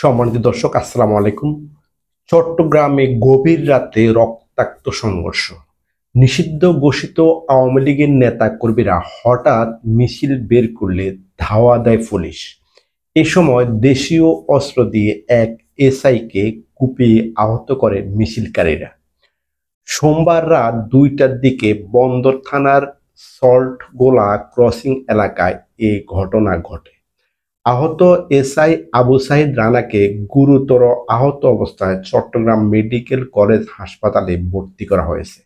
সম্মানিত দর্শক, আসসালামু আলাইকুম। চট্টগ্রামে গভীর রাতে রক্তাক্ত সংঘর্ষ। নিষিদ্ধ ঘোষিত আওয়ামী লীগের নেতা কর্মীরা হঠাৎ মিছিল বের করলে ধাওয়া দেয় পুলিশ। এ সময় দেশীয় অস্ত্র দিয়ে এক এসআইকে কুপিয়ে আহত করে মিছিলকারীরা। সোমবার রাত 2টার দিকে বন্দর থানার সল্টগোলা ক্রসিং এলাকায় এ ঘটনা ঘটে। আহত এসআই আবু সাইদ রানাকে গুরুতর আহত অবস্থায় চট্টগ্রাম মেডিকেল কলেজ হাসপাতালে ভর্তি করা হয়েছে।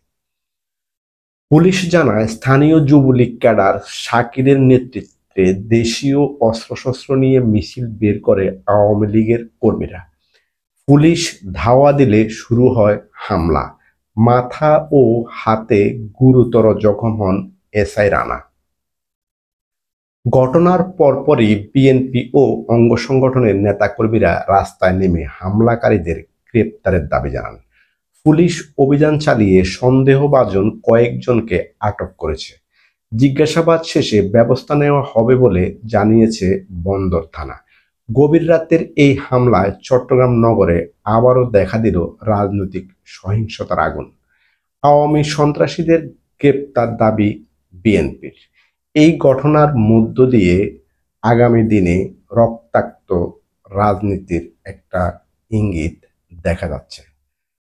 পুলিশ জানায়, স্থানীয় যুবলীগ ক্যাডার শাকিরের নেতৃত্বে দেশীয় অস্ত্রশস্ত্র নিয়ে মিছিল বের করে আওয়ামী লীগের কর্মীরা। পুলিশ ধাওয়া দিলে শুরু হয় হামলা। মাথা ও হাতে গুরুতর জখম হন এসআই রানা। ঘটনার পরপরই বিএনপি ও অঙ্গ সংগঠনের নেতাকর্মীরা রাস্তায় নেমে হামলাকারীদের গ্রেপ্তারের দাবি জানান। পুলিশ অভিযান চালিয়ে সন্দেহভাজন কয়েকজনকে আটক করেছে। জিজ্ঞাসাবাদ শেষে ব্যবস্থা নেওয়া হবে বলে জানিয়েছে বন্দর থানা। গভীর রাতের এই হামলায় চট্টগ্রাম নগরে আবারও দেখা দিল রাজনৈতিক সহিংসতার আগুন। আওয়ামী সন্ত্রাসীদের গ্রেপ্তার দাবি বিএনপির। এই ঘটনার মধ্য দিয়ে আগামী দিনে রক্তাক্ত রাজনীতির একটা ইঙ্গিত দেখা যাচ্ছে।